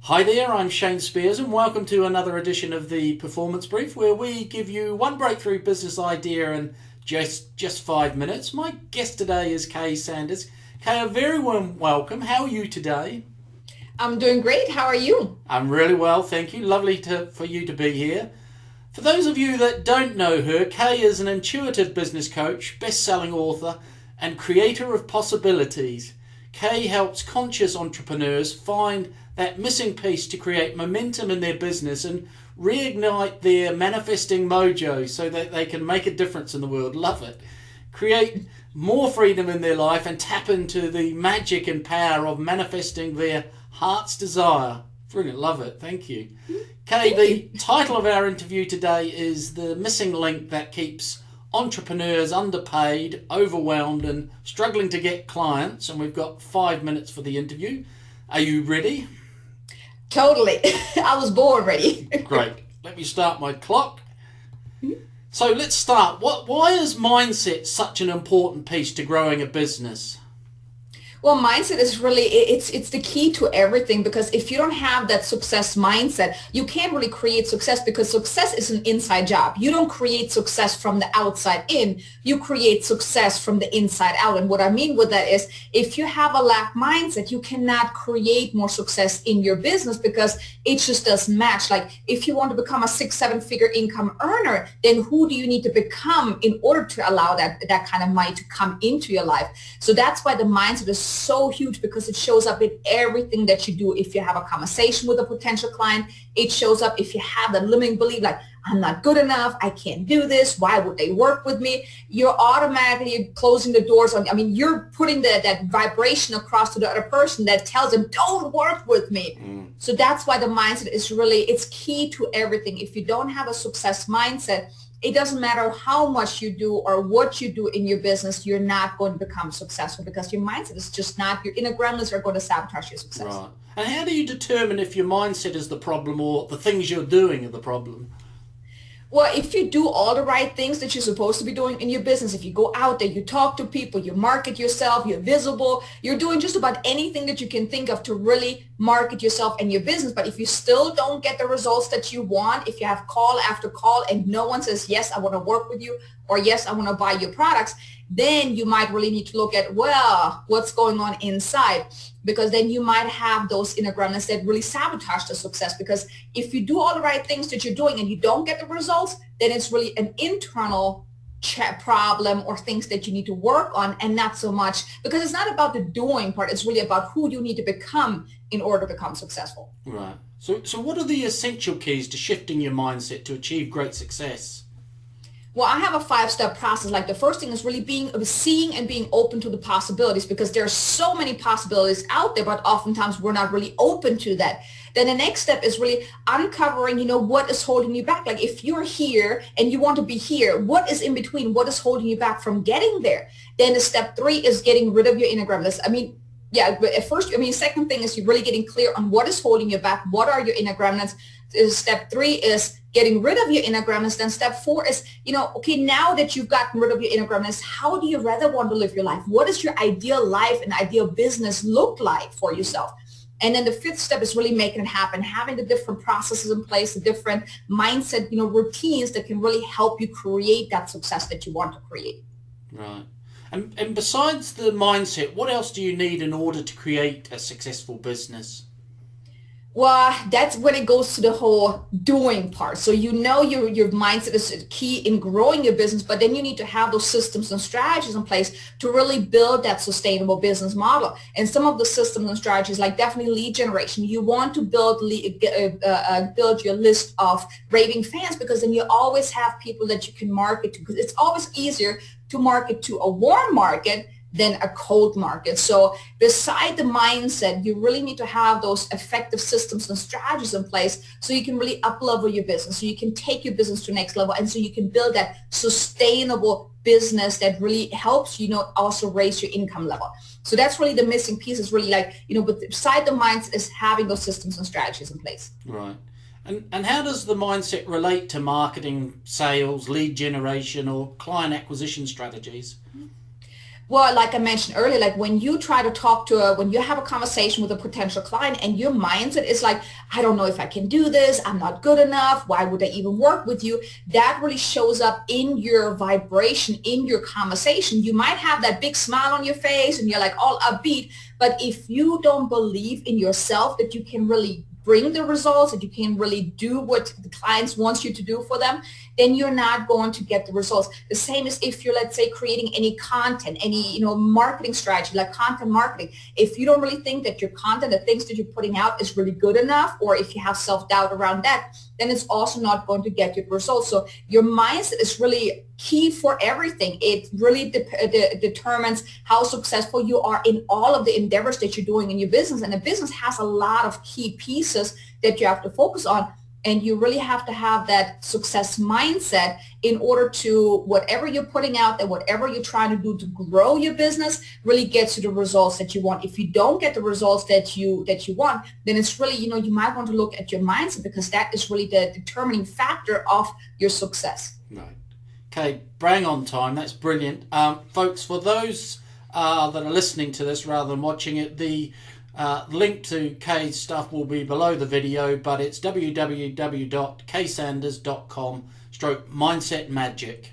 Hi there, I'm Shane Spiers and welcome to another edition of the Performance Brief where we give you one breakthrough business idea in just 5 minutes. My guest today is Kay Sanders. Kay, a very warm welcome. How are you today? I'm doing great. How are you? I'm really well, thank you. Lovely for you to be here. For those of you that don't know her, Kay is an intuitive business coach, best-selling author, and creator of possibilities. Kay helps conscious entrepreneurs find that missing piece to create momentum in their business and reignite their manifesting mojo so that they can make a difference in the world. Love it. Create more freedom in their life and tap into the magic and power of manifesting their heart's desire. Brilliant, love it. Thank you. Kay, Thank you. the title of our interview today is The Missing Link That Keeps Entrepreneurs Underpaid, Overwhelmed and Struggling to Get Clients. And we've got 5 minutes for the interview. Are you ready? Totally. I was born ready. Great. Let me start my clock. So let's start. Why is mindset such an important piece to growing a business? Well, mindset is really it's the key to everything, because if you don't have that success mindset, you can't really create success, because success is an inside job. You don't create success from the outside in. You create success from the inside out. And what I mean with that is, if you have a lack mindset, you cannot create more success in your business because it just doesn't match. Like if you want to become a 6, 7 figure income earner, then who do you need to become in order to allow that kind of money to come into your life? So that's why the mindset is so huge, because it shows up in everything that you do. If you have a conversation with a potential client, it shows up. If you have that limiting belief, like, I'm not good enough, I can't do this, why would they work with me? You're automatically closing the doors on, you're putting that vibration across to the other person that tells them, don't work with me. So that's why the mindset is really, it's key to everything. If you don't have a success mindset, it doesn't matter how much you do or what you do in your business, you're not going to become successful, because your mindset is just not, your inner gremlins are going to sabotage your success. Right. And how do you determine if your mindset is the problem or the things you're doing are the problem? Well, if you do all the right things that you're supposed to be doing in your business, if you go out there, you talk to people, you market yourself, you're visible, you're doing just about anything that you can think of to really market yourself and your business. But if you still don't get the results that you want, if you have call after call and no one says, yes, I want to work with you, or yes, I want to buy your products, then you might really need to look at, well, what's going on inside? Because then you might have those inner gremlins that really sabotage the success. Because if you do all the right things that you're doing and you don't get the results, then it's really an internal problem or things that you need to work on, and not so much, because it's not about the doing part. It's really about who you need to become in order to become successful. Right. So what are the essential keys to shifting your mindset to achieve great success? Well, I have a 5-step process. Like the first thing is really seeing and being open to the possibilities, because there are so many possibilities out there, but oftentimes we're not really open to that. Then the next step is really uncovering, what is holding you back. Like if you're here and you want to be here, what is in between? What is holding you back from getting there? Then the step 3 is getting rid of your inner gremlins. Yeah, but at first, second thing is you're really getting clear on what is holding you back. What are your inner gremlins? Step 3 is getting rid of your inner gremlins. Then step 4 is, okay, now that you've gotten rid of your inner gremlins, how do you rather want to live your life? What does your ideal life and ideal business look like for yourself? And then the 5th step is really making it happen, having the different processes in place, the different mindset, routines that can really help you create that success that you want to create. Right. And besides the mindset, what else do you need in order to create a successful business? Well, that's when it goes to the whole doing part. So your mindset is key in growing your business, but then you need to have those systems and strategies in place to really build that sustainable business model. And some of the systems and strategies, like definitely lead generation, you want to build your list of raving fans, because then you always have people that you can market to, because it's always easier to market to a warm market than a cold market. So beside the mindset, you really need to have those effective systems and strategies in place so you can really up-level your business, so you can take your business to the next level, and so you can build that sustainable business that really helps also raise your income level. So that's really the missing piece, is really but beside the mindset is having those systems and strategies in place. Right. And how does the mindset relate to marketing, sales, lead generation, or client acquisition strategies? Well, like I mentioned earlier, like when you try to talk to when you have a conversation with a potential client and your mindset is like, I don't know if I can do this, I'm not good enough, why would I even work with you? That really shows up in your vibration, in your conversation. You might have that big smile on your face and you're like all upbeat, but if you don't believe in yourself that you can really bring the results, that you can really do what the clients wants you to do for them, then you're not going to get the results. The same as if you're, let's say, creating any content, any, marketing strategy, like content marketing. If you don't really think that your content, the things that you're putting out is really good enough, or if you have self-doubt around that, then it's also not going to get you the results. So your mindset is really key for everything. It really determines how successful you are in all of the endeavors that you're doing in your business. And the business has a lot of key pieces that you have to focus on. And you really have to have that success mindset in order to, whatever you're putting out there, whatever you're trying to do to grow your business, really gets you the results that you want. If you don't get the results that you want, then it's really, you might want to look at your mindset, because that is really the determining factor of your success. Right. Okay, bang on time. That's brilliant. Folks, for those that are listening to this rather than watching it, the link to Kay's stuff will be below the video, but it's www.kaysanders.com/mindset magic.